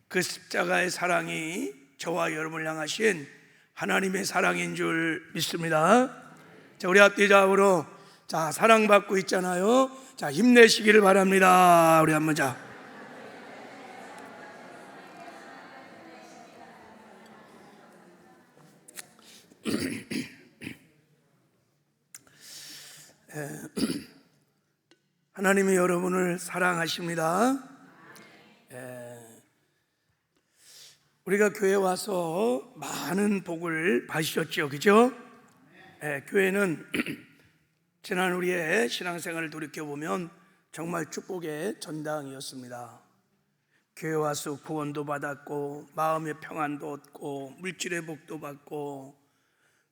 그 십자가의 사랑이 저와 여러분을 향하신 하나님의 사랑인 줄 믿습니다. 자, 우리 앞뒤좌우로 자, 사랑받고 있잖아요. 자, 힘내시기를 바랍니다. 우리 한번 자. 하나님이 여러분을 사랑하십니다. 우리가 교회 와서 많은 복을 받으셨죠, 그죠? 교회는 지난 우리의 신앙생활을 돌이켜보면 정말 축복의 전당이었습니다. 교회 와서 구원도 받았고 마음의 평안도 얻고 물질의 복도 받고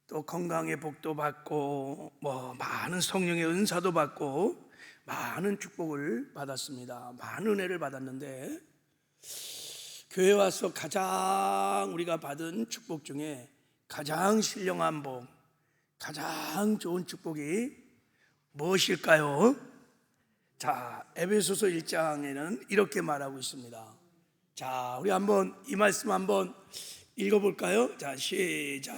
또 건강의 복도 받고 많은 성령의 은사도 받고 많은 축복을 받았습니다. 많은 은혜를 받았는데 교회 와서 가장 우리가 받은 축복 중에 가장 신령한 복, 가장 좋은 축복이 무엇일까요? 자, 에베소서 1장에는 이렇게 말하고 있습니다. 자, 우리 한번 이 말씀 한번 읽어볼까요? 자, 시작.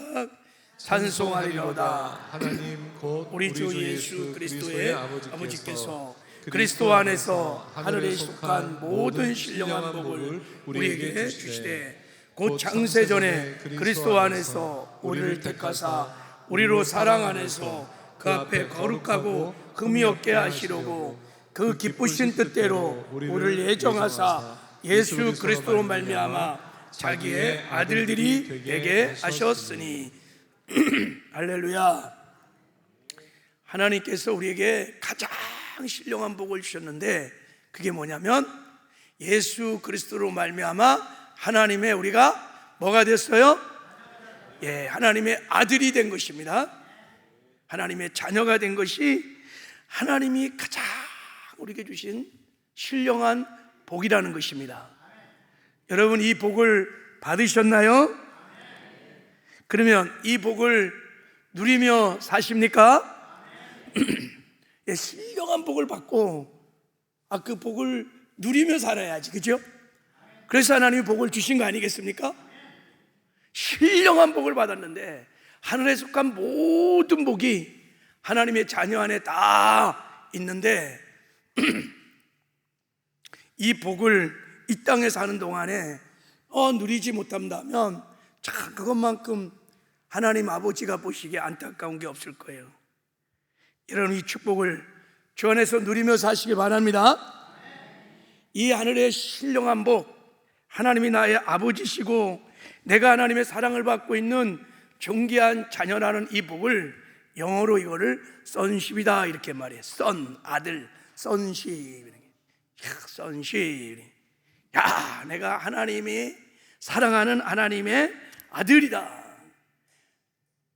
찬송하리로다 하나님 곧 우리 주 예수 그리스도의 아버지께서 그리스도 안에서 하늘에 속한 모든 신령한 복을 우리에게 주시되 곧 창세 전에 그리스도 안에서 우리를 택하사 우리로 사랑 안에서 그 앞에 거룩하고 흠이 없게 하시려고 그 기쁘신 뜻대로 우리를 예정하사 예수 그리스도로 말미암아 자기의 아들들이 되게 하셨으니 할렐루야. 하나님께서 우리에게 가장 신령한 복을 주셨는데 그게 뭐냐면 예수 그리스도로 말미암아 하나님의 우리가 뭐가 됐어요? 하나님의 아들이 된 것입니다. 하나님의 자녀가 된 것이 하나님이 가장 우리에게 주신 신령한 복이라는 것입니다. 여러분 이 복을 받으셨나요? 그러면 이 복을 누리며 사십니까? 신령한 복을 받고 그 복을 누리며 살아야지, 그죠? 그래서 하나님이 복을 주신 거 아니겠습니까? 신령한 복을 받았는데 하늘에 속한 모든 복이 하나님의 자녀 안에 다 있는데 이 복을 이 땅에 사는 동안에 누리지 못한다면 참 그것만큼 하나님 아버지가 보시기에 안타까운 게 없을 거예요. 여러분 이 축복을 주 안에서 누리며 사시기 바랍니다. 이 하늘의 신령한 복, 하나님이 나의 아버지시고 내가 하나님의 사랑을 받고 있는 존귀한 자녀라는 이 복을 영어로 이거를 sonship이다 이렇게 말해요. son, 아들, sonship. sonship. 야, 내가 하나님이 사랑하는 하나님의 아들이다.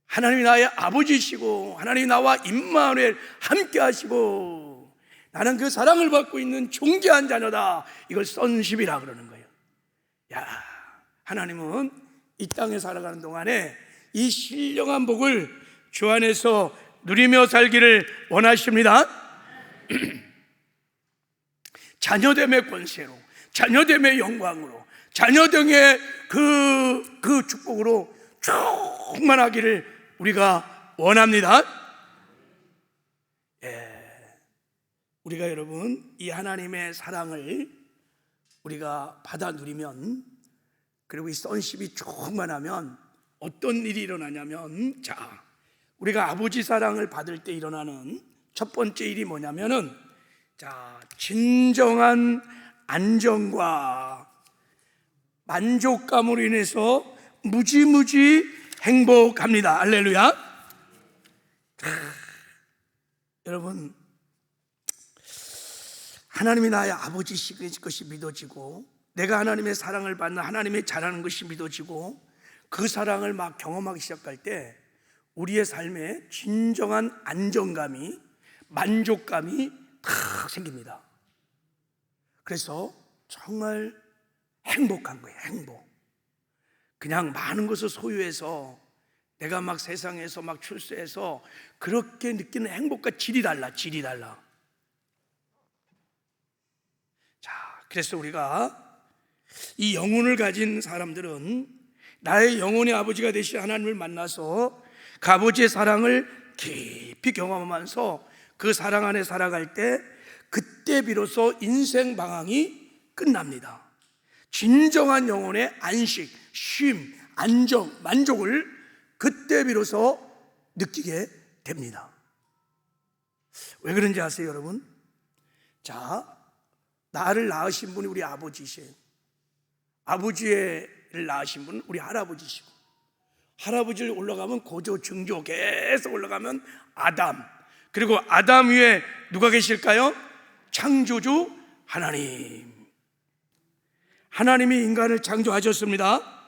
하나님이 나의 아버지시고 하나님이 나와 임마누엘 함께 하시고 나는 그 사랑을 받고 있는 존귀한 자녀다. 이걸 sonship이라 그러는 거예요. 야, 하나님은 이 땅에 살아가는 동안에 이 신령한 복을 주 안에서 누리며 살기를 원하십니다. 자녀됨의 권세로, 자녀됨의 영광으로, 자녀됨의 그 축복으로 충만하기를 우리가 원합니다. 우리가 여러분 이 하나님의 사랑을 우리가 받아 누리면, 그리고 이 sonship이 충만하면 어떤 일이 일어나냐면, 자, 우리가 아버지 사랑을 받을 때 일어나는 첫 번째 일이 뭐냐면은, 자, 진정한 안정과 만족감으로 인해서 무지무지 행복합니다. 할렐루야. 여러분, 하나님이 나의 아버지신 것이 믿어지고 내가 하나님의 사랑을 받는 하나님의 자라는 것이 믿어지고 그 사랑을 막 경험하기 시작할 때 우리의 삶에 진정한 안정감이, 만족감이 탁 생깁니다. 그래서 정말 행복한 거예요. 행복. 그냥 많은 것을 소유해서 내가 막 세상에서 막 출세해서 그렇게 느끼는 행복과 질이 달라. 질이 달라. 자, 그래서 우리가 이 영혼을 가진 사람들은 나의 영혼의 아버지가 되신 하나님을 만나서 그 아버지의 사랑을 깊이 경험하면서 그 사랑 안에 살아갈 때, 그때 비로소 인생 방황이 끝납니다. 진정한 영혼의 안식, 쉼, 안정, 만족을 그때 비로소 느끼게 됩니다. 왜 그런지 아세요, 여러분? 자, 나를 낳으신 분이 우리 아버지시에요. 아버지를 낳으신 분은 우리 할아버지시고, 할아버지를 올라가면 고조, 증조 계속 올라가면 아담, 그리고 아담 위에 누가 계실까요? 창조주 하나님. 하나님이 인간을 창조하셨습니다.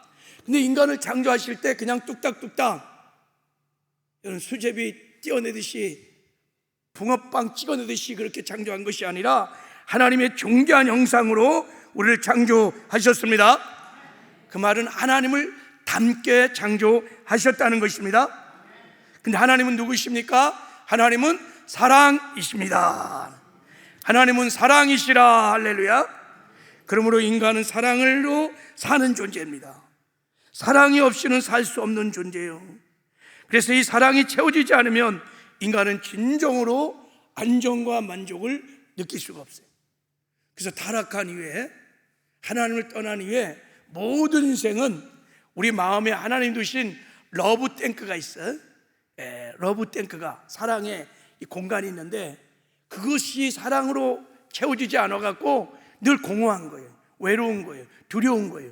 근데 인간을 창조하실 때 그냥 뚝딱뚝딱 이런 수제비 띄어내듯이, 붕어빵 찍어내듯이 그렇게 창조한 것이 아니라 하나님의 존귀한 형상으로 우리를 창조하셨습니다. 그 말은 하나님을 닮게 창조하셨다는 것입니다. 근데 하나님은 누구십니까? 하나님은 사랑이십니다. 하나님은 사랑이시라. 할렐루야. 그러므로 인간은 사랑으로 사는 존재입니다. 사랑이 없이는 살 수 없는 존재예요. 그래서 이 사랑이 채워지지 않으면 인간은 진정으로 안정과 만족을 느낄 수가 없어요. 그래서 타락한 이후에, 하나님을 떠난 이후에 모든 인생은 우리 마음에 하나님 두신 러브 탱크가 있어요. 러브 탱크가, 사랑의 이 공간이 있는데, 그것이 사랑으로 채워지지 않아갖고 늘 공허한 거예요. 외로운 거예요. 두려운 거예요.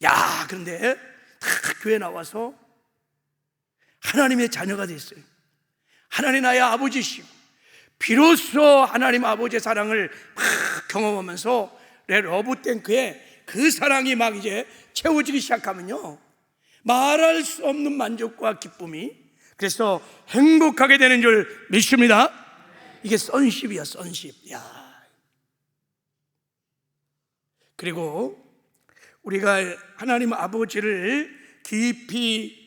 야, 그런데 다 교회 나와서 하나님의 자녀가 됐어요. 하나님 나의 아버지시고, 비로소 하나님 아버지의 사랑을 막 경험하면서 내 러브 탱크에 그 사랑이 막 이제 채워지기 시작하면요, 말할 수 없는 만족과 기쁨이, 그래서 행복하게 되는 줄 믿습니다. 이게 선십이야, 선십. 야. 그리고 우리가 하나님 아버지를 깊이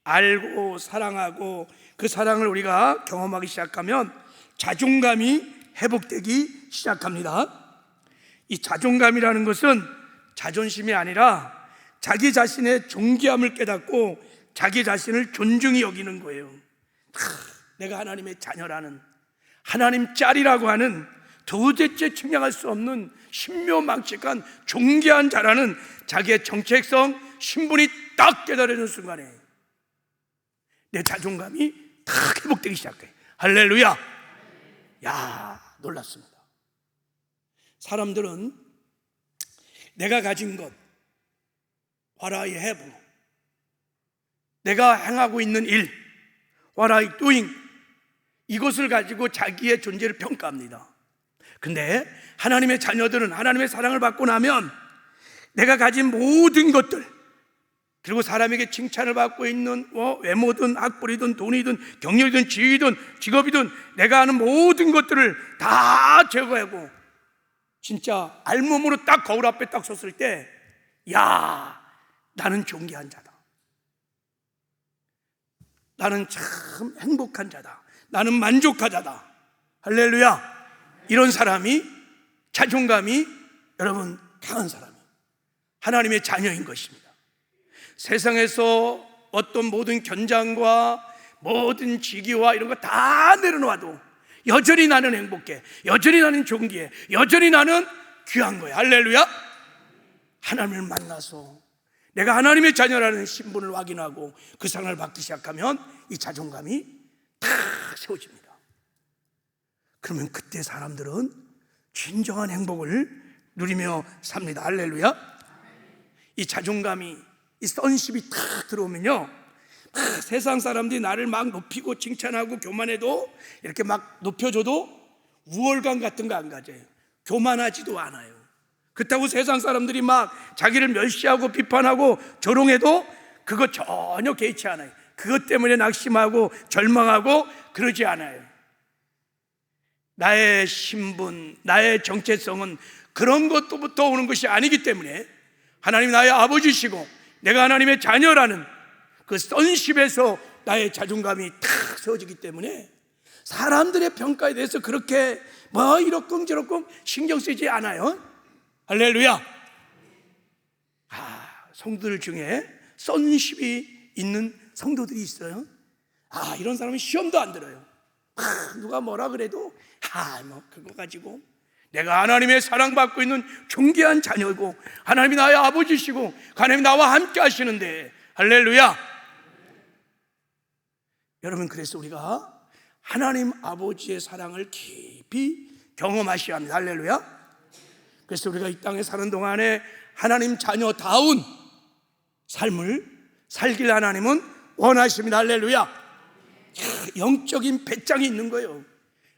알고 사랑하고 그 사랑을 우리가 경험하기 시작하면 자존감이 회복되기 시작합니다. 이 자존감이라는 것은 자존심이 아니라 자기 자신의 존귀함을 깨닫고 자기 자신을 존중히 여기는 거예요. 내가 하나님의 자녀라는, 하나님 짤이라고 하는, 도대체 측량할 수 없는 신묘망측한 존귀한 자라는 자기의 정체성, 신분이 딱 깨달아지는 순간에 내 자존감이 딱 회복되기 시작해. 할렐루야. 야, 놀랍습니다. 사람들은 내가 가진 것, what I have, 내가 행하고 있는 일, what I doing, 이것을 가지고 자기의 존재를 평가합니다. 근데 하나님의 자녀들은 하나님의 사랑을 받고 나면 내가 가진 모든 것들, 그리고 사람에게 칭찬을 받고 있는 외모든 학벌이든 돈이든 경력이든 지위든 직업이든 내가 하는 모든 것들을 다 제거하고 진짜 알몸으로 딱 거울 앞에 딱 섰을 때, 야, 나는 존귀한 자다, 나는 참 행복한 자다, 나는 만족하자다. 할렐루야. 이런 사람이, 자존감이 여러분 강한 사람이 하나님의 자녀인 것입니다. 세상에서 어떤 모든 견장과 모든 직위와 이런 거 다 내려놓아도 여전히 나는 행복해, 여전히 나는 존귀해, 여전히 나는 귀한 거야. 할렐루야. 하나님을 만나서 내가 하나님의 자녀라는 신분을 확인하고 그 사랑을 받기 시작하면 이 자존감이 탁 세워집니다. 그러면 그때 사람들은 진정한 행복을 누리며 삽니다. 할렐루야. 이 자존감이, 이 선십이 탁 들어오면요, 세상 사람들이 나를 막 높이고 칭찬하고 교만해도, 이렇게 막 높여줘도 우월감 같은 거 안 가져요. 교만하지도 않아요. 그렇다고 세상 사람들이 막 자기를 멸시하고 비판하고 조롱해도 그거 전혀 개의치 않아요. 그것 때문에 낙심하고 절망하고 그러지 않아요. 나의 신분, 나의 정체성은 그런 것부터 오는 것이 아니기 때문에 하나님 나의 아버지시고 내가 하나님의 자녀라는 그 선십에서 나의 자존감이 탁 세워지기 때문에 사람들의 평가에 대해서 그렇게 뭐 이렇끔 저렇끔 신경 쓰지 않아요. 할렐루야. 성도들 중에 sonship이 있는 성도들이 있어요. 이런 사람은 시험도 안 들어요. 누가 뭐라 그래도 뭐 그거 가지고 내가 하나님의 사랑받고 있는 존귀한 자녀고 하나님이 나의 아버지시고 하나님이 나와 함께 하시는데, 할렐루야. 여러분, 그래서 우리가 하나님 아버지의 사랑을 깊이 경험하셔야 합니다. 할렐루야. 그래서 우리가 이 땅에 사는 동안에 하나님 자녀다운 삶을 살길 하나님은 원하십니다. 할렐루야. 영적인 배짱이 있는 거예요.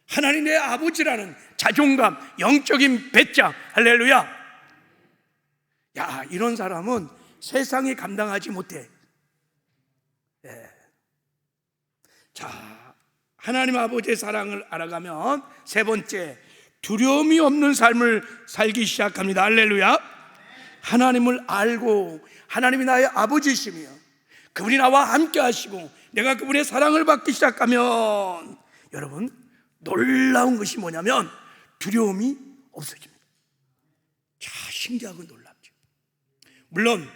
하나님 내 아버지라는 자존감, 영적인 배짱. 할렐루야. 이런 사람은 세상이 감당하지 못해. 자, 하나님 아버지의 사랑을 알아가면 세 번째, 두려움이 없는 삶을 살기 시작합니다. 할렐루야. 하나님을 알고 하나님이 나의 아버지시며 그분이 나와 함께 하시고 내가 그분의 사랑을 받기 시작하면, 여러분, 놀라운 것이 뭐냐면 두려움이 없어집니다. 신기하고 놀랍죠. 물론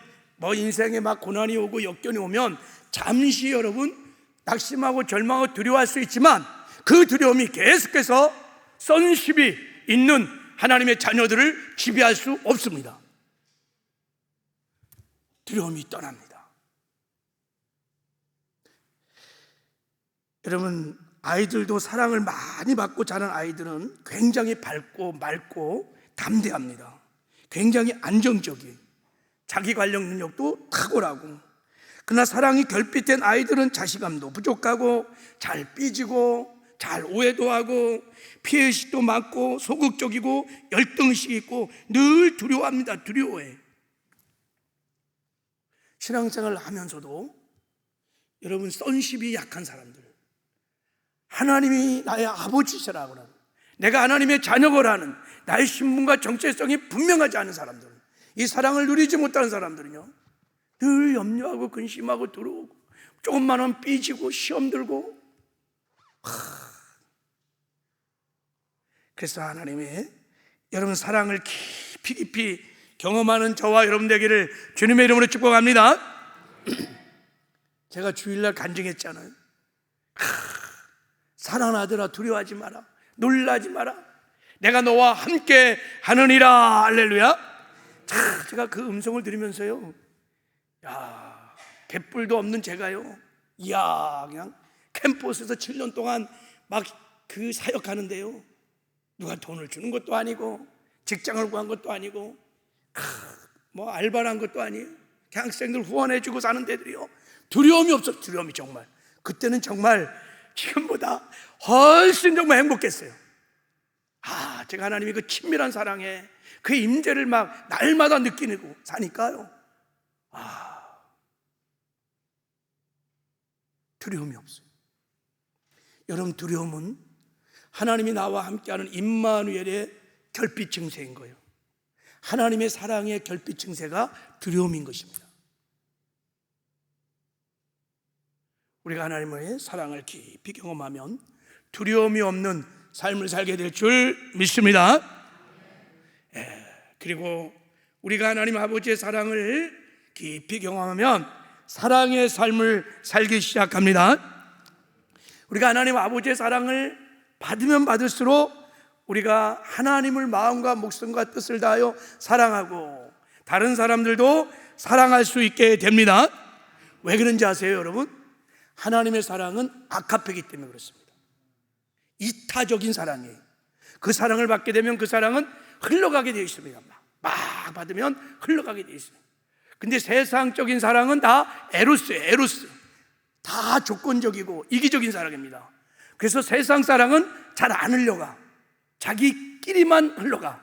인생에 막 고난이 오고 역경이 오면 잠시 여러분 낙심하고 절망하고 두려워할 수 있지만, 그 두려움이 계속해서 sonship이 있는 하나님의 자녀들을 지배할 수 없습니다. 두려움이 떠납니다. 여러분, 아이들도 사랑을 많이 받고 자란 아이들은 굉장히 밝고 맑고 담대합니다. 굉장히 안정적이에요. 자기 관력 능력도 탁월하고. 그러나 사랑이 결핍된 아이들은 자신감도 부족하고 잘 삐지고 잘 오해도 하고 피해의식도 많고 소극적이고 열등의식이 있고 늘 두려워합니다. 두려워해. 신앙생활을 하면서도 여러분, sonship이 약한 사람들, 하나님이 나의 아버지시라고 하는, 내가 하나님의 자녀거라는 나의 신분과 정체성이 분명하지 않은 사람들, 이 사랑을 누리지 못하는 사람들은요, 늘 염려하고 근심하고 두려우고 조금만 하면 삐지고 시험 들고. 그래서 하나님의 여러분 사랑을 깊이 경험하는 저와 여러분 되기를 주님의 이름으로 축복합니다. 제가 주일날 간증했잖아요. 사랑하는 아들아, 두려워하지 마라, 놀라지 마라, 내가 너와 함께 하느니라. 할렐루야. 제가 그 음성을 들으면서요, 갯불도 없는 제가요, 그냥 캠퍼스에서 7년 동안 막 그 사역하는데요, 누가 돈을 주는 것도 아니고 직장을 구한 것도 아니고 알바를 한 것도 아니에요. 그냥 학생들 후원해주고 사는 데들이요, 두려움이 없어. 두려움이 정말, 그때는 정말 지금보다 훨씬 정말 행복했어요. 제가 하나님의 그 친밀한 사랑에 그 임재를 막 날마다 느끼고 사니까요, 두려움이 없어요. 여러분, 두려움은 하나님이 나와 함께하는 임마누엘의 결핍 증세인 거예요. 하나님의 사랑의 결핍 증세가 두려움인 것입니다. 우리가 하나님의 사랑을 깊이 경험하면 두려움이 없는 삶을 살게 될 줄 믿습니다. 그리고 우리가 하나님 아버지의 사랑을 깊이 경험하면 사랑의 삶을 살기 시작합니다. 우리가 하나님 아버지의 사랑을 받으면 받을수록 우리가 하나님을 마음과 목숨과 뜻을 다하여 사랑하고 다른 사람들도 사랑할 수 있게 됩니다. 왜 그런지 아세요, 여러분? 하나님의 사랑은 아카페이기 때문에 그렇습니다. 이타적인 사랑이에요. 그 사랑을 받게 되면 그 사랑은 흘러가게 되어 있습니다. 막 받으면 흘러가게 되어 있습니다. 근데 세상적인 사랑은 다 에로스예요. 에로스. 다 조건적이고 이기적인 사랑입니다. 그래서 세상 사랑은 잘 안 흘러가. 자기끼리만 흘러가.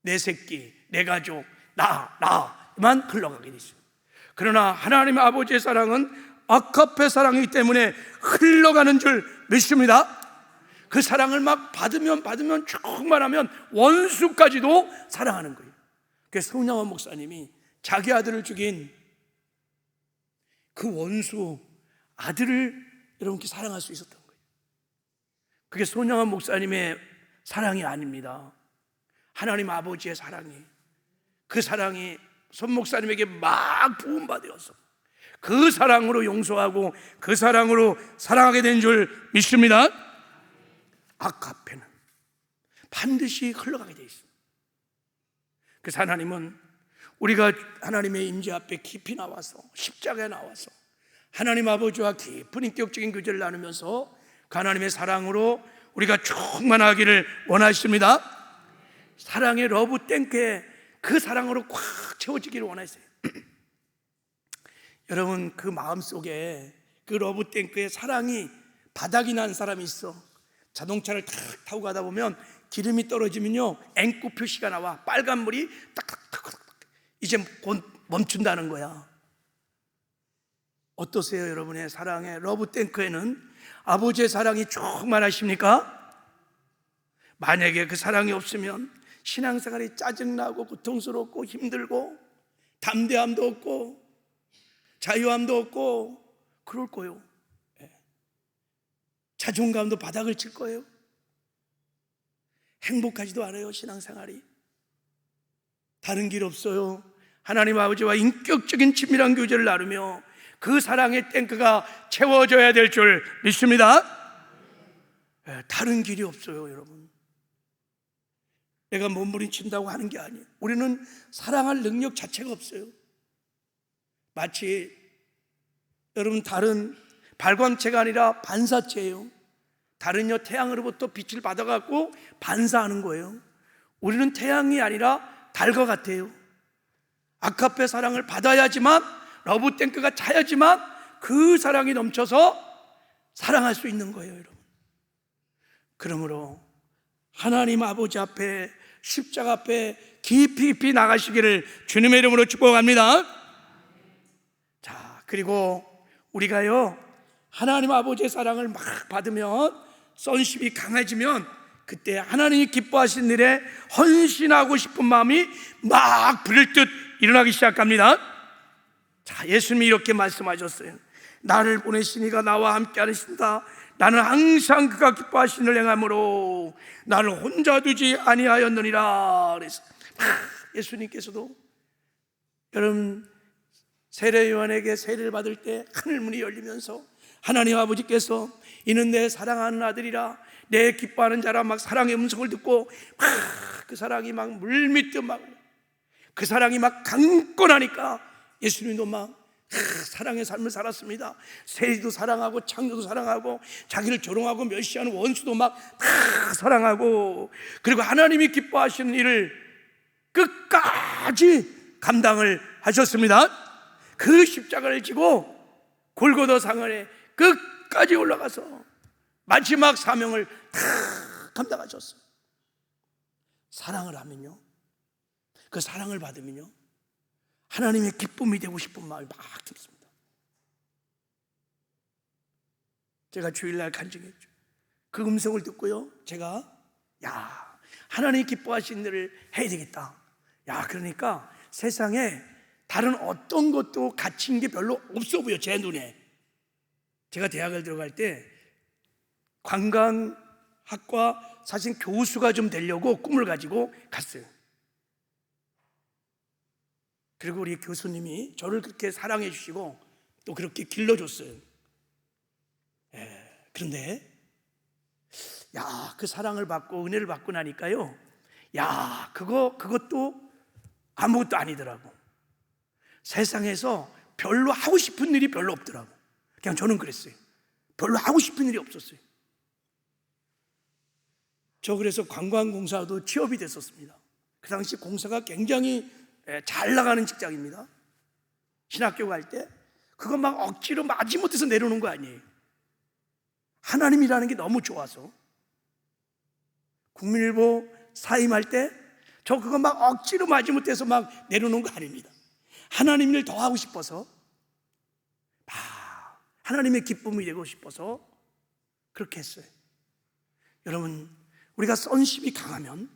내 새끼, 내 가족, 나만 흘러가게 되어 있습니다. 그러나 하나님 아버지의 사랑은 아카페 사랑이기 때문에 흘러가는 줄 믿습니다. 그 사랑을 막 받으면 충만하면 원수까지도 사랑하는 거예요. 그래서 손양원 목사님이 자기 아들을 죽인 그 원수 아들을 여러분께 사랑할 수 있었던 거예요. 그게 손양원 목사님의 사랑이 아닙니다. 하나님 아버지의 사랑이, 그 사랑이 손 목사님에게 막 부음받아서 그 사랑으로 용서하고 그 사랑으로 사랑하게 된 줄 믿습니다. 아카페는 반드시 흘러가게 돼 있습니다. 그래서 하나님은 우리가 하나님의 임재 앞에 깊이 나와서 십자가에 나와서 하나님 아버지와 깊은 인격적인 교제를 나누면서 그 하나님의 사랑으로 우리가 충만하기를 원하십니다. 사랑의 러브 탱크에 그 사랑으로 꽉 채워지기를 원하세요. 여러분, 그 마음속에 그 러브 탱크에 사랑이 바닥이 난 사람이 있어. 자동차를 탁 타고 가다 보면 기름이 떨어지면요 앵구 표시가 나와. 빨간불이 딱딱딱딱 이제 곧 멈춘다는 거야. 어떠세요? 여러분의 사랑의 러브 탱크에는 아버지의 사랑이 충만하십니까? 만약에 그 사랑이 없으면 신앙생활이 짜증나고 고통스럽고 힘들고 담대함도 없고 자유함도 없고 그럴 거예요. 자존감도 바닥을 칠 거예요. 행복하지도 않아요. 신앙생활이 다른 길 없어요. 하나님 아버지와 인격적인 친밀한 교제를 나누며 그 사랑의 탱크가 채워져야 될 줄 믿습니다. 다른 길이 없어요. 여러분, 내가 몸부림친다고 하는 게 아니에요. 우리는 사랑할 능력 자체가 없어요. 마치 여러분 다른 발광체가 아니라 반사체예요. 다른요 태양으로부터 빛을 받아갖고 반사하는 거예요. 우리는 태양이 아니라 달과 같아요. 아카페 사랑을 받아야지만, 러브 탱크가 차야지만 그 사랑이 넘쳐서 사랑할 수 있는 거예요. 여러분, 그러므로 하나님 아버지 앞에 십자가 앞에 깊이 나가시기를 주님의 이름으로 축복합니다. 자, 그리고 우리가요 하나님 아버지의 사랑을 막 받으면, 선십이 강해지면 그때 하나님이 기뻐하신 일에 헌신하고 싶은 마음이 막 불듯 일어나기 시작합니다. 자, 예수님이 이렇게 말씀하셨어요. 나를 보내신 이가 나와 함께 하신다. 나는 항상 그가 기뻐하신 일을 행함으로 나를 혼자 두지 아니하였느니라. 그래서 예수님께서도 여러분 세례 요한에게 세례를 받을 때 하늘문이 열리면서 하나님 아버지께서 이는 내 사랑하는 아들이라, 내 기뻐하는 자라 막 사랑의 음성을 듣고 그 사랑이 막 물밀듯 막 그 사랑이 막 강건하니까 예수님도 막 사랑의 삶을 살았습니다. 세리도 사랑하고 창녀도 사랑하고 자기를 조롱하고 멸시하는 원수도 막 사랑하고, 그리고 하나님이 기뻐하시는 일을 끝까지 감당을 하셨습니다. 그 십자가를 지고 골고다 상원에 끝까지 올라가서 마지막 사명을 다 감당하셨어요. 사랑을 하면요, 그 사랑을 받으면요 하나님의 기쁨이 되고 싶은 마음이 막 들습니다. 제가 주일날 간증했죠. 그 음성을 듣고요 제가 하나님이 기뻐하시는 일을 해야 되겠다. 그러니까 세상에 다른 어떤 것도 가치인 게 별로 없어 보여, 제 눈에. 제가 대학을 들어갈 때 관광학과 사실 교수가 좀 되려고 꿈을 가지고 갔어요. 그리고 우리 교수님이 저를 그렇게 사랑해 주시고 또 그렇게 길러줬어요. 그런데 그 사랑을 받고 은혜를 받고 나니까요 그것도 아무것도 아니더라고. 세상에서 별로 하고 싶은 일이 별로 없더라고. 그냥 저는 그랬어요. 별로 하고 싶은 일이 없었어요. 저 그래서 관광공사도 취업이 됐었습니다. 그 당시 공사가 굉장히 잘 나가는 직장입니다. 신학교 갈 때 그거 막 억지로 마지못해서 내려놓은 거 아니에요. 하나님이라는 게 너무 좋아서. 국민일보 사임할 때 저 그거 막 억지로 마지못해서 막 내려놓은 거 아닙니다. 하나님 일 더 하고 싶어서, 하나님의 기쁨이 되고 싶어서 그렇게 했어요. 여러분, 우리가 선십이 강하면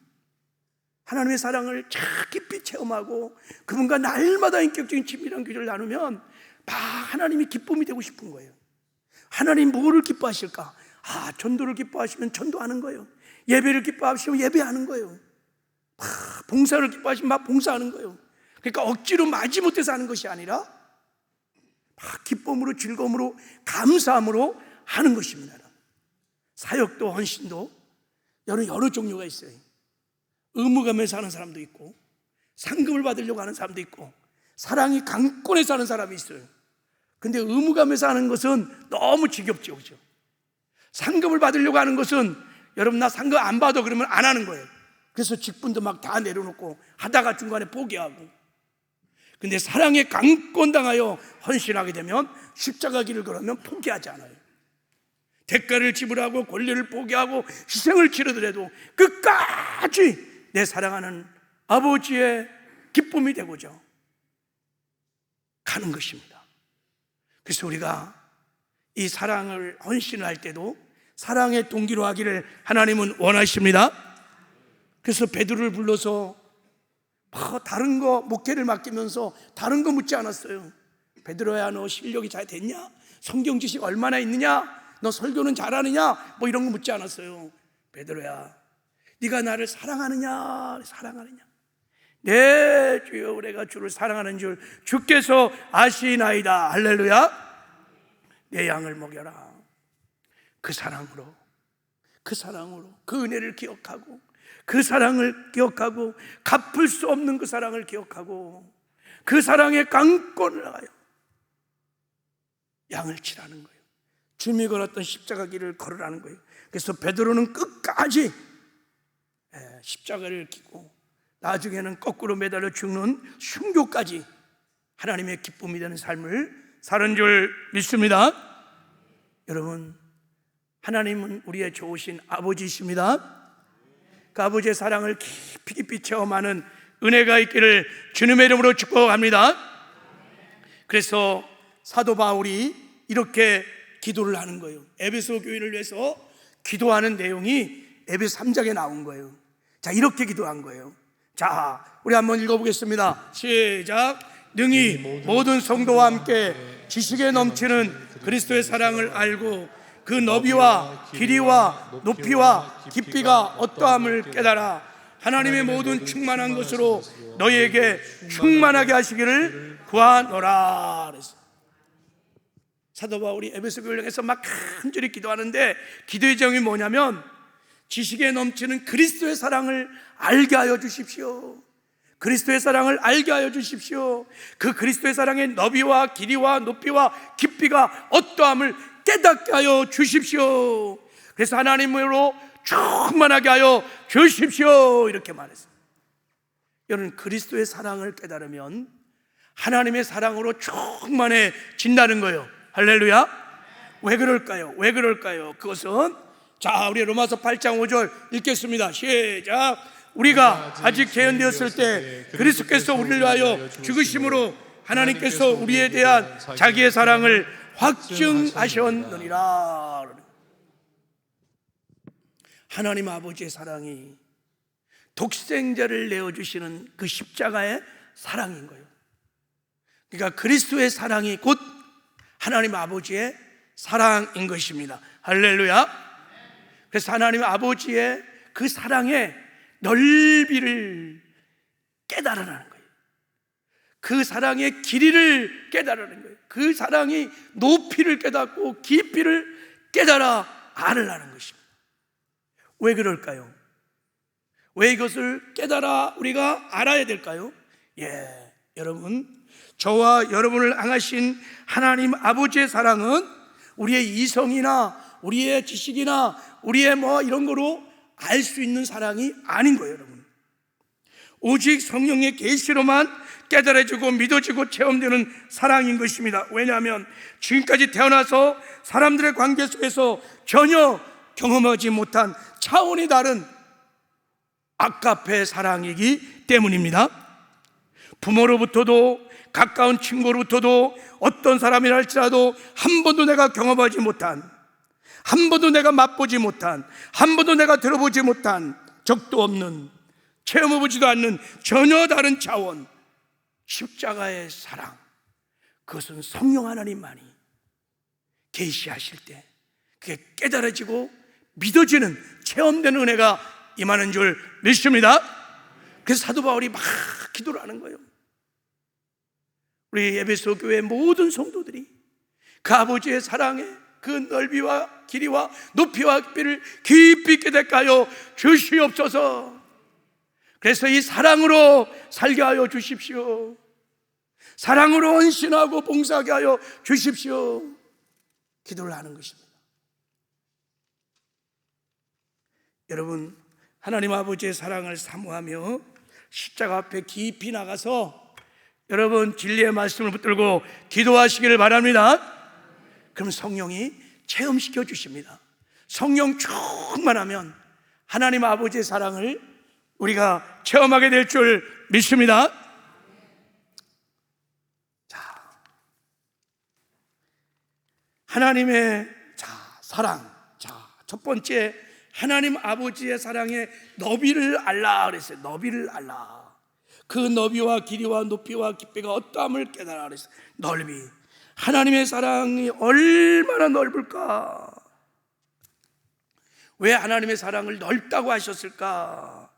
하나님의 사랑을 깊이 체험하고 그분과 날마다 인격적인 친밀한 교제를 나누면 하나님이 기쁨이 되고 싶은 거예요. 하나님 뭐를 기뻐하실까? 전도를 기뻐하시면 전도하는 거예요. 예배를 기뻐하시면 예배하는 거예요. 봉사를 기뻐하시면 봉사하는 거예요. 그러니까 억지로 마지못해서 하는 것이 아니라 막 기쁨으로, 즐거움으로, 감사함으로 하는 것입니다. 사역도 헌신도 여러 종류가 있어요. 의무감에서 하는 사람도 있고, 상급을 받으려고 하는 사람도 있고, 사랑이 강권해서 하는 사람이 있어요. 근데 의무감에서 하는 것은 너무 지겹죠, 그죠? 상급을 받으려고 하는 것은, 여러분 나 상급 안 받아 그러면 안 하는 거예요. 그래서 직분도 막 다 내려놓고 하다가 중간에 포기하고. 근데 사랑에 강권당하여 헌신하게 되면, 십자가 길을 걸으면 포기하지 않아요. 대가를 지불하고 권리를 포기하고 희생을 치르더라도 끝까지 내 사랑하는 아버지의 기쁨이 되고자 가는 것입니다. 그래서 우리가 이 사랑을 헌신을 할 때도 사랑의 동기로 하기를 하나님은 원하십니다. 그래서 베드로를 불러서 다른 거 목회를 맡기면서 다른 거 묻지 않았어요. 베드로야, 너 실력이 잘 됐냐? 성경 지식 얼마나 있느냐? 너 설교는 잘하느냐? 뭐 이런 거 묻지 않았어요. 베드로야, 네가 나를 사랑하느냐? 사랑하느냐? 네 주여, 내가 주를 사랑하는 줄 주께서 아시나이다. 할렐루야. 내 양을 먹여라. 그 사랑으로 그 은혜를 기억하고, 그 사랑을 기억하고, 갚을 수 없는 그 사랑을 기억하고, 그 사랑의 강권을 하여 양을 치라는 거예요. 주님이 걸었던 십자가 길을 걸으라는 거예요. 그래서 베드로는 끝까지 십자가를 지고 나중에는 거꾸로 매달려 죽는 순교까지 하나님의 기쁨이 되는 삶을 사는 줄 믿습니다. 여러분, 하나님은 우리의 좋으신 아버지이십니다. 그 아버지의 사랑을 깊이 체험하는 은혜가 있기를 주님의 이름으로 축복합니다. 그래서 사도 바울이 이렇게 기도를 하는 거예요. 에베소 교인을 위해서 기도하는 내용이 에베소 3장에 나온 거예요. 자, 이렇게 기도한 거예요. 자, 우리 한번 읽어보겠습니다. 시작. 능히 모든 성도와 함께 지식에 넘치는 그리스도의 사랑을 알고 그 너비와 길이와 높이와 깊이가 어떠함을 깨달아 하나님의 모든 충만한 것으로 너희에게 충만하게 하시기를 구하노라. 그랬어요. 사도 바울이 에베소 교회를 향해서 막 간절히 기도하는데, 기도의 제목이 뭐냐면 지식에 넘치는 그리스도의 사랑을 알게 하여 주십시오. 그리스도의 사랑을 알게 하여 주십시오. 그 그리스도의 사랑의 너비와 길이와 높이와 깊이가 어떠함을 깨닫게 하여 주십시오. 그래서 하나님으로 충만하게 하여 주십시오. 이렇게 말했어요. 여러분, 그리스도의 사랑을 깨달으면 하나님의 사랑으로 충만해진다는 거예요. 할렐루야. 왜 그럴까요? 왜 그럴까요? 그것은, 자, 우리 로마서 8장 5절 읽겠습니다. 시작. 우리가 아직 개연되었을 때 그리스도께서 우리를 위하여 죽으심으로 하나님께서 우리에 대한 자기의 사랑을 확증하셨느니라. 하나님 아버지의 사랑이 독생자를 내어주시는 그 십자가의 사랑인 거예요. 그러니까 그리스도의 사랑이 곧 하나님 아버지의 사랑인 것입니다. 할렐루야. 그래서 하나님 아버지의 그 사랑의 넓이를 깨달으라는 거예요. 그 사랑의 길이를 깨달으라는 거예요. 그 사랑이 높이를 깨닫고 깊이를 깨달아 알으라는 것입니다. 왜 그럴까요? 왜 이것을 깨달아 우리가 알아야 될까요? 여러분, 저와 여러분을 향하신 하나님 아버지의 사랑은 우리의 이성이나 우리의 지식이나 우리의 이런 거로 알 수 있는 사랑이 아닌 거예요, 여러분. 오직 성령의 계시로만 깨달아지고 믿어지고 체험되는 사랑인 것입니다. 왜냐하면 지금까지 태어나서 사람들의 관계 속에서 전혀 경험하지 못한 차원이 다른 아가페 사랑이기 때문입니다. 부모로부터도 가까운 친구로부터도 어떤 사람이라 할지라도 한 번도 내가 경험하지 못한, 한 번도 내가 맛보지 못한, 한 번도 내가 들어보지 못한, 적도 없는, 체험해보지도 않는 전혀 다른 차원, 십자가의 사랑, 그것은 성령 하나님만이 계시하실 때 그게 깨달아지고 믿어지는, 체험되는 은혜가 임하는 줄 믿습니다. 그래서 사도 바울이 막 기도를 하는 거예요. 우리 에베소 교회 모든 성도들이 그 아버지의 사랑에 그 넓이와 길이와 높이와 깊이를 깊이 깨닫게 하여 주시옵소서. 그래서 이 사랑으로 살게 하여 주십시오. 사랑으로 헌신하고 봉사하게 하여 주십시오. 기도를 하는 것입니다. 여러분, 하나님 아버지의 사랑을 사모하며 십자가 앞에 깊이 나가서 여러분 진리의 말씀을 붙들고 기도하시기를 바랍니다. 그럼 성령이 체험시켜 주십니다. 성령 충만하면 하나님 아버지의 사랑을 우리가 체험하게 될 줄 믿습니다. 자, 하나님의 사랑. 첫 번째, 하나님 아버지의 사랑의 너비를 알라 그랬어요. 너비를 알라. 그 너비와 길이와 높이와 깊이가 어떠함을 깨달아 그랬어요. 넓이. 하나님의 사랑이 얼마나 넓을까? 왜 하나님의 사랑을 넓다고 하셨을까?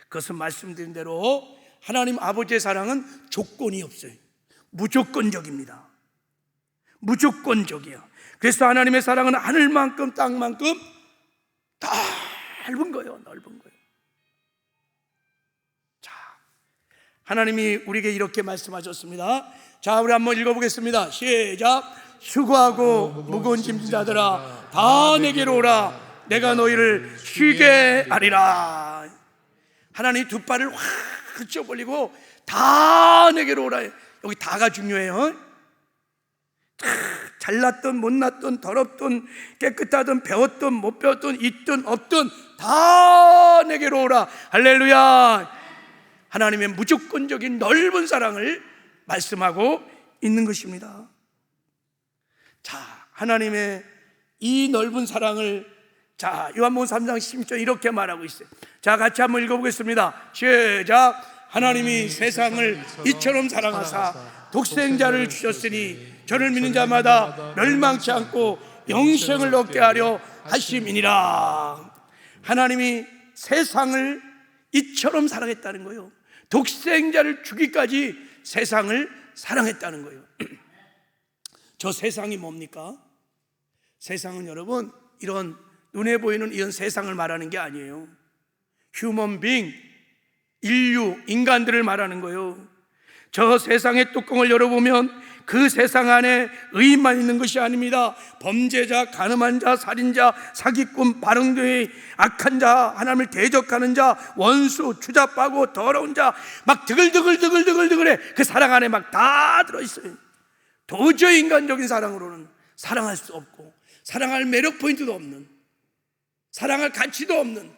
그것은 말씀드린 대로 하나님 아버지의 사랑은 조건이 없어요. 무조건적입니다. 무조건적이야. 그래서 하나님의 사랑은 하늘만큼 땅만큼 넓은 거예요. 넓은 거예요. 자, 하나님이 우리에게 이렇게 말씀하셨습니다. 자, 우리 한번 읽어보겠습니다. 시작. 수고하고 무거운 짐진 자들아 다 내게로 오라. 내가 너희를 쉬게 하리라. 하나님 두 발을 확 쪄벌리고 다 내게로 오라. 여기 다가 중요해요. 잘났든 못났든 더럽든 깨끗하든 배웠든 못 배웠든 있든 없든 다 내게로 오라. 할렐루야. 하나님의 무조건적인 넓은 사랑을 말씀하고 있는 것입니다. 자, 하나님의 이 넓은 사랑을 요한복음 3장 16절 이렇게 말하고 있어요. 자, 같이 한번 읽어보겠습니다. 시작. 하나님이 세상을 이처럼 사랑하사 독생자를 주셨으니 저를 믿는 자마다 멸망치 않고 영생을 얻게 하려 하심이니라. 하나님이 세상을 이처럼 사랑했다는 거예요. 독생자를 주기까지 세상을 사랑했다는 거예요. 저 세상이 뭡니까? 세상은 여러분 이런 눈에 보이는 이런 세상을 말하는 게 아니에요. 휴먼 빙, 인류, 인간들을 말하는 거예요. 저 세상의 뚜껑을 열어보면 그 세상 안에 의인만 있는 것이 아닙니다. 범죄자, 가늠한 자, 살인자, 사기꾼, 바른둥이, 악한 자, 하나님을 대적하는 자, 원수, 추잡하고 더러운 자, 막 드글드글해. 그 사랑 안에 막 다 들어있어요. 도저히 인간적인 사랑으로는 사랑할 수 없고 사랑할 매력 포인트도 없는, 사랑할 가치도 없는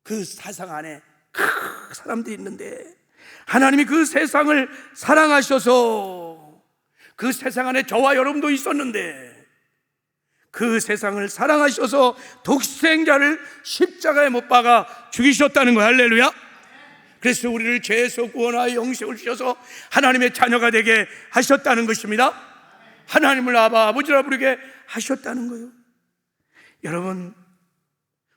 그 세상 안에 사람들이 있는데 하나님이 그 세상을 사랑하셔서 그 세상 안에 저와 여러분도 있었는데 그 세상을 사랑하셔서 독생자를 십자가에 못 박아 죽이셨다는 거예요. 할렐루야. 그래서 우리를 죄에서 구원하여 영생을 주셔서 하나님의 자녀가 되게 하셨다는 것입니다. 하나님을 아버지라 부르게 하셨다는 거예요. 여러분,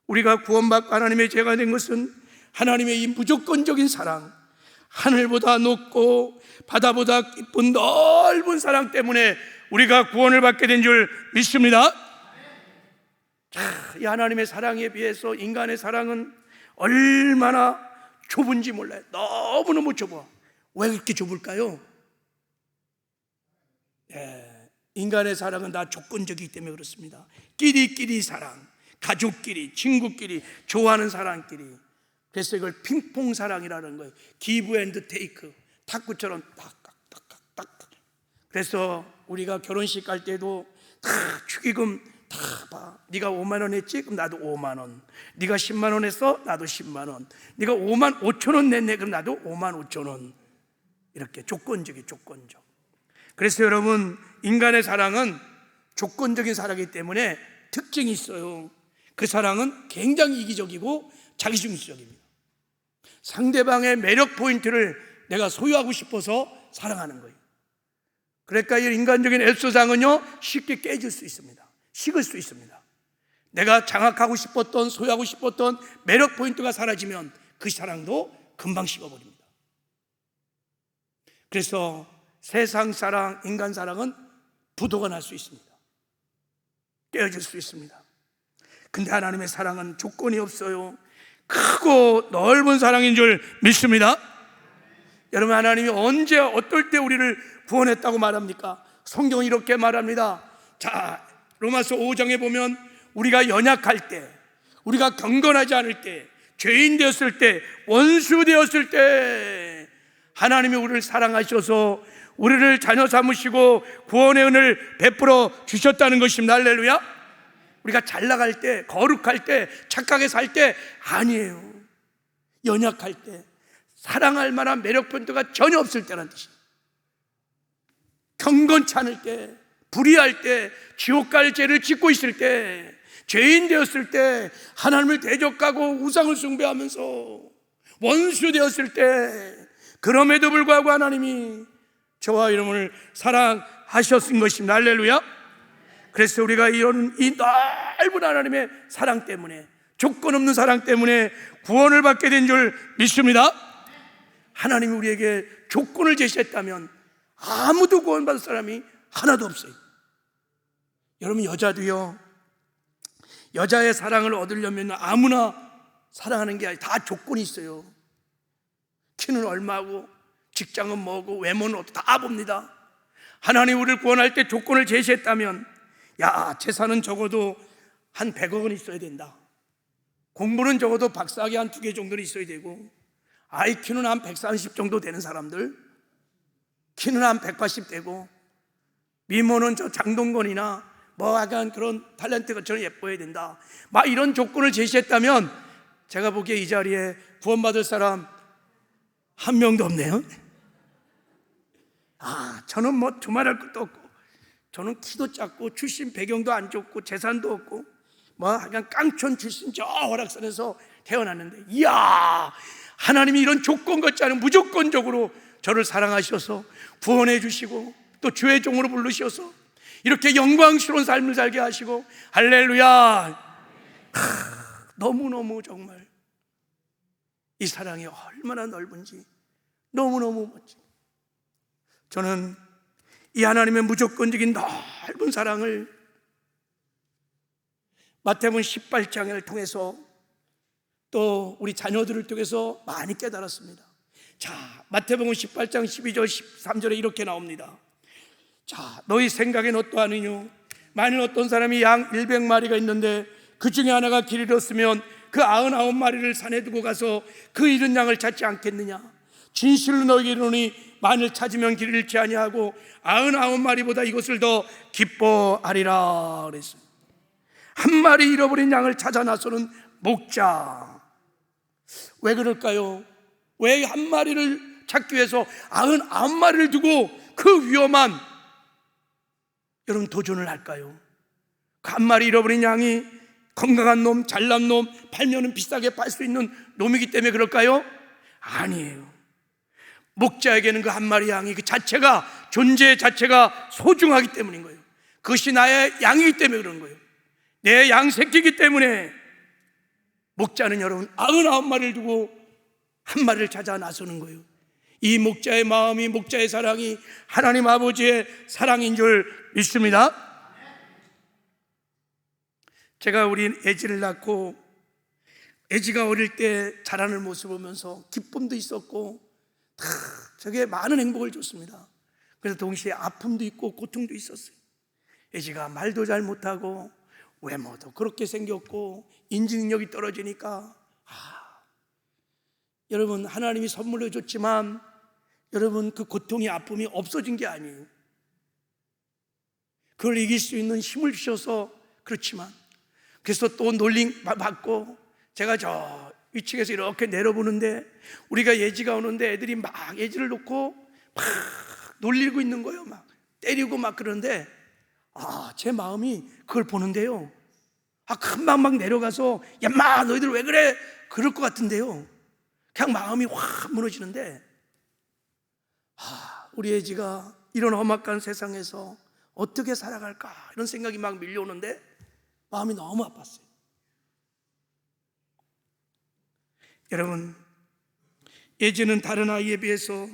우리가 구원받고 하나님의 죄가 된 것은 하나님의 이 무조건적인 사랑, 하늘보다 높고 바다보다 깊은 넓은 사랑 때문에 우리가 구원을 받게 된 줄 믿습니다. 이 하나님의 사랑에 비해서 인간의 사랑은 얼마나 좁은지 몰라요. 너무너무 좁아. 왜 그렇게 좁을까요? 인간의 사랑은 다 조건적이기 때문에 그렇습니다. 끼리끼리 사랑, 가족끼리, 친구끼리, 좋아하는 사람끼리. 그래서 이걸 핑퐁 사랑이라는 거예요. 기브 앤드 테이크, 탁구처럼 딱딱딱딱. 그래서 우리가 결혼식 갈 때도 다 축의금 다 봐. 네가 5만 원 했지? 그럼 나도 5만 원. 네가 10만 원 했어? 나도 10만 원. 네가 5만 5천 원 냈네? 그럼 나도 5만 5천 원. 이렇게 조건적. 그래서 여러분, 인간의 사랑은 조건적인 사랑이기 때문에 특징이 있어요. 그 사랑은 굉장히 이기적이고 자기중심적입니다. 상대방의 매력 포인트를 내가 소유하고 싶어서 사랑하는 거예요. 그러니까 이 인간적인 애소상은요 쉽게 깨질 수 있습니다. 식을 수 있습니다. 내가 장악하고 싶었던, 소유하고 싶었던 매력 포인트가 사라지면 그 사랑도 금방 식어버립니다. 그래서 세상 사랑, 인간 사랑은 부도가 날 수 있습니다. 깨어질 수 있습니다. 근데 하나님의 사랑은 조건이 없어요. 크고 넓은 사랑인 줄 믿습니다. 여러분, 하나님이 언제 어떨 때 우리를 구원했다고 말합니까? 성경은 이렇게 말합니다. 자, 로마서 5장에 보면 우리가 연약할 때, 우리가 경건하지 않을 때, 죄인 되었을 때, 원수 되었을 때 하나님이 우리를 사랑하셔서 우리를 자녀 삼으시고 구원의 은혜를 베풀어 주셨다는 것입니다. 할렐루야. 우리가 잘 나갈 때, 거룩할 때, 착하게 살 때 아니에요. 연약할 때, 사랑할 만한 매력 포인트가 전혀 없을 때란 뜻이에요. 경건치 않을 때, 불의할 때, 지옥 갈 죄를 짓고 있을 때, 죄인 되었을 때, 하나님을 대적하고 우상을 숭배하면서 원수 되었을 때, 그럼에도 불구하고 하나님이 저와 여러분을 사랑하셨은 것입니다. 할렐루야. 그래서 우리가 이런 이 넓은 하나님의 사랑 때문에, 조건 없는 사랑 때문에 구원을 받게 된 줄 믿습니다. 하나님이 우리에게 조건을 제시했다면 아무도 구원받을 사람이 하나도 없어요. 여러분, 여자도요, 여자의 사랑을 얻으려면 아무나 사랑하는 게 아니라 다 조건이 있어요. 키는 얼마고, 직장은 뭐고, 외모는 어떻고 다 봅니다. 하나님 우리를 구원할 때 조건을 제시했다면, 야, 재산은 적어도 한 100억 원 있어야 된다. 공부는 적어도 박사학위 한 2개 정도는 있어야 되고, IQ는 한 130 정도 되는 사람들, 키는 한 180 되고, 미모는 저 장동건이나 뭐 약간 그런 탤런트가 저는 예뻐야 된다. 막 이런 조건을 제시했다면 제가 보기에 이 자리에 구원받을 사람 한 명도 없네요. 저는 뭐 두말할 것도 없고, 저는 키도 작고 출신 배경도 안 좋고 재산도 없고 뭐 약간 깡촌 출신 저 월악산에서 태어났는데, 이야, 하나님이 이런 조건 같지 않은 무조건적으로 저를 사랑하셔서 구원해 주시고 또 주의 종으로 부르셔서 이렇게 영광스러운 삶을 살게 하시고, 할렐루야. 너무너무 정말 이 사랑이 얼마나 넓은지 너무너무 멋집니다. 저는 이 하나님의 무조건적인 넓은 사랑을 마태복음 18장을 통해서 또 우리 자녀들을 통해서 많이 깨달았습니다. 자, 마태복음 18장 12절 13절에 이렇게 나옵니다. 자, 너희 생각엔 어떠하느뇨? 만일 어떤 사람이 양 100마리가 있는데 그 중에 하나가 길 잃었으면 그 99마리를 산에 두고 가서 그 잃은 양을 찾지 않겠느냐? 진실로 너희에게 이르노니 만일 찾으면 길 잃지 아니하고 99마리보다 이것을 더 기뻐하리라 그랬어요. 한 마리 잃어버린 양을 찾아 나서는 목자. 왜 그럴까요? 왜 한 마리를 찾기 위해서 99마리를 두고 그 위험한 여러분 도전을 할까요? 그 한 마리 잃어버린 양이 건강한 놈, 잘난 놈, 팔면은 비싸게 팔 수 있는 놈이기 때문에 그럴까요? 아니에요. 목자에게는 그 한 마리 양이 그 자체가, 존재 자체가 소중하기 때문인 거예요. 그것이 나의 양이기 때문에 그런 거예요. 내 양 새끼이기 때문에 목자는 여러분 99마리를 두고 한 마리를 찾아 나서는 거예요. 이 목자의 마음이, 목자의 사랑이 하나님 아버지의 사랑인 줄 믿습니다. 제가 우리 애지를 낳고 애지가 어릴 때 자라는 모습을 보면서 기쁨도 있었고 다 저게 많은 행복을 줬습니다. 그래서 동시에 아픔도 있고 고통도 있었어요. 애지가 말도 잘 못하고 외모도 그렇게 생겼고 인지 능력이 떨어지니까 여러분, 하나님이 선물로 줬지만 여러분, 그 고통이, 아픔이 없어진 게 아니에요. 그걸 이길 수 있는 힘을 주셔서 그렇지만, 그래서 또 놀림 받고 제가 저 위층에서 이렇게 내려보는데 우리가 예지가 오는데 애들이 막 예지를 놓고 막 놀리고 있는 거예요. 막 때리고 막 그러는데 제 마음이 그걸 보는데요, 금방 막 내려가서 야, 마 너희들 왜 그래? 그럴 것 같은데요, 그냥 마음이 확 무너지는데 우리 애지가 이런 험악한 세상에서 어떻게 살아갈까 이런 생각이 막 밀려오는데 마음이 너무 아팠어요. 여러분, 예지는 다른 아이에 비해서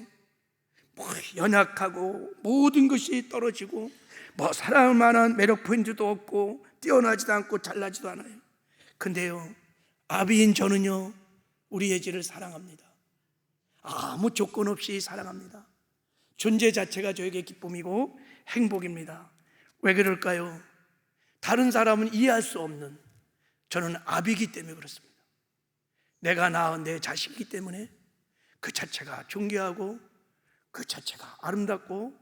연약하고 모든 것이 떨어지고 사랑할 만한 매력 포인트도 없고 뛰어나지도 않고 잘나지도 않아요. 근데요, 아비인 저는요 우리 예지를 사랑합니다. 아무 조건 없이 사랑합니다. 존재 자체가 저에게 기쁨이고 행복입니다. 왜 그럴까요? 다른 사람은 이해할 수 없는, 저는 아비이기 때문에 그렇습니다. 내가 낳은 내 자식이기 때문에 그 자체가 존귀하고 그 자체가 아름답고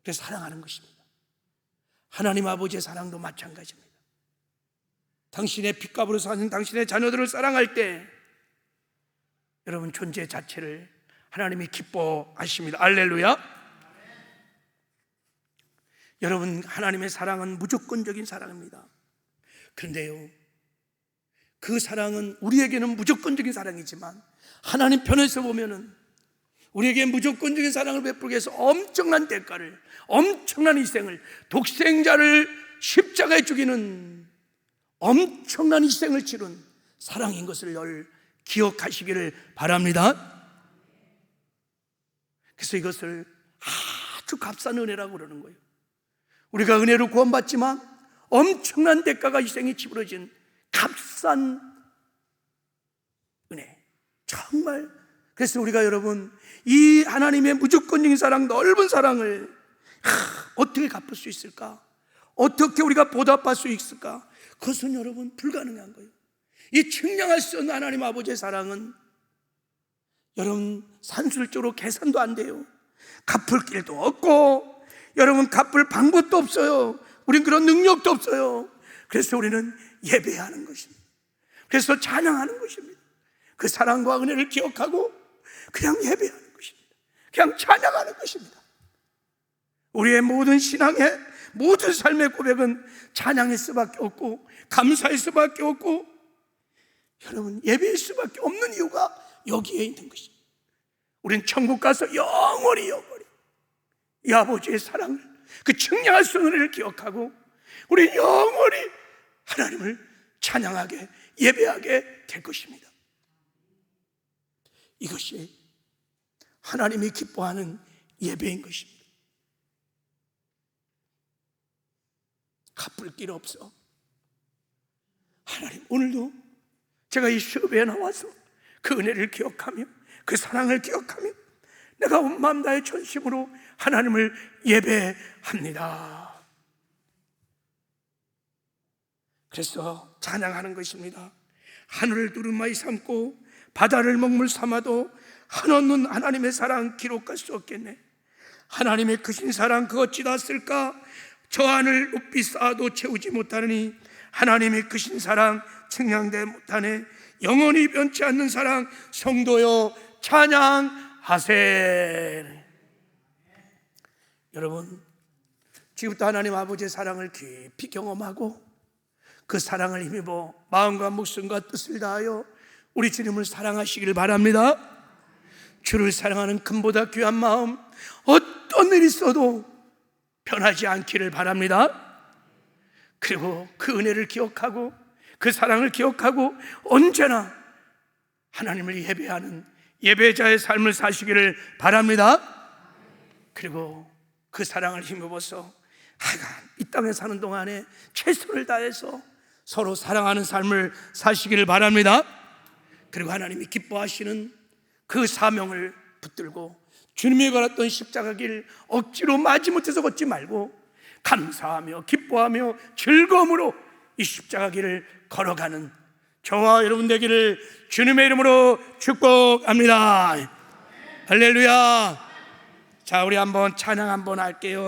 그래서 사랑하는 것입니다. 하나님 아버지의 사랑도 마찬가지입니다. 당신의 핏값으로 사는 당신의 자녀들을 사랑할 때 여러분 존재 자체를 하나님이 기뻐하십니다. 할렐루야. 여러분, 하나님의 사랑은 무조건적인 사랑입니다. 그런데요, 그 사랑은 우리에게는 무조건적인 사랑이지만 하나님 편에서 보면은 우리에게 무조건적인 사랑을 베풀기 위해서 엄청난 대가를, 엄청난 희생을, 독생자를 십자가에 죽이는 엄청난 희생을 치른 사랑인 것을 늘 기억하시기를 바랍니다. 그래서 이것을 아주 값싼 은혜라고 그러는 거예요. 우리가 은혜로 구원받지만 엄청난 대가가 희생이 치부러진 값싼 은혜, 정말. 그래서 우리가 여러분 이 하나님의 무조건적인 사랑, 넓은 사랑을 어떻게 갚을 수 있을까? 어떻게 우리가 보답할 수 있을까? 그것은 여러분 불가능한 거예요. 이 측량할 수 없는 하나님 아버지의 사랑은 여러분 산술적으로 계산도 안 돼요. 갚을 길도 없고 여러분 갚을 방법도 없어요. 우린 그런 능력도 없어요. 그래서 우리는 예배하는 것입니다. 그래서 찬양하는 것입니다. 그 사랑과 은혜를 기억하고 그냥 예배하는 것입니다. 그냥 찬양하는 것입니다. 우리의 모든 신앙의 모든 삶의 고백은 찬양일 수밖에 없고 감사일 수밖에 없고 여러분 예배일 수밖에 없는 이유가 여기에 있는 것입니다. 우린 천국 가서 영원히 이 아버지의 사랑을, 그 측량할 수 없는 은혜를 기억하고 우리 영원히 하나님을 찬양하게 예배하게 될 것입니다. 이것이 하나님이 기뻐하는 예배인 것입니다. 갚을 길 없어. 하나님, 오늘도 제가 이 수업에 나와서 그 은혜를 기억하며 그 사랑을 기억하며 내가 온 마음 다해 전심으로 하나님을 예배합니다. 그래서 찬양하는 것입니다. 하늘을 두루마리 삼고 바다를 먹물 삼아도 한없는 하나님의 사랑 기록할 수 없겠네. 하나님의 크신 사랑 그 어찌다 쓸까? 저 하늘 높이 쌓아도 채우지 못하느니 하나님의 크신 사랑 측량되지 못하네. 영원히 변치 않는 사랑 성도여 찬양하세. 여러분, 지금부터 하나님 아버지의 사랑을 깊이 경험하고 그 사랑을 힘입어 마음과 목숨과 뜻을 다하여 우리 주님을 사랑하시길 바랍니다. 주를 사랑하는 금보다 귀한 마음, 어떤 일이 있어도 변하지 않기를 바랍니다. 그리고 그 은혜를 기억하고 그 사랑을 기억하고 언제나 하나님을 예배하는 예배자의 삶을 사시기를 바랍니다. 그리고 그 사랑을 힘입어서 하여간 이 땅에 사는 동안에 최선을 다해서 서로 사랑하는 삶을 사시기를 바랍니다. 그리고 하나님이 기뻐하시는 그 사명을 붙들고 주님이 걸었던 십자가 길 억지로 마지못해서 걷지 말고 감사하며 기뻐하며 즐거움으로 이 십자가 길을 걸어가는 저와 여러분 되기를 주님의 이름으로 축복합니다. 할렐루야. 자, 우리 한번 찬양 한번 할게요.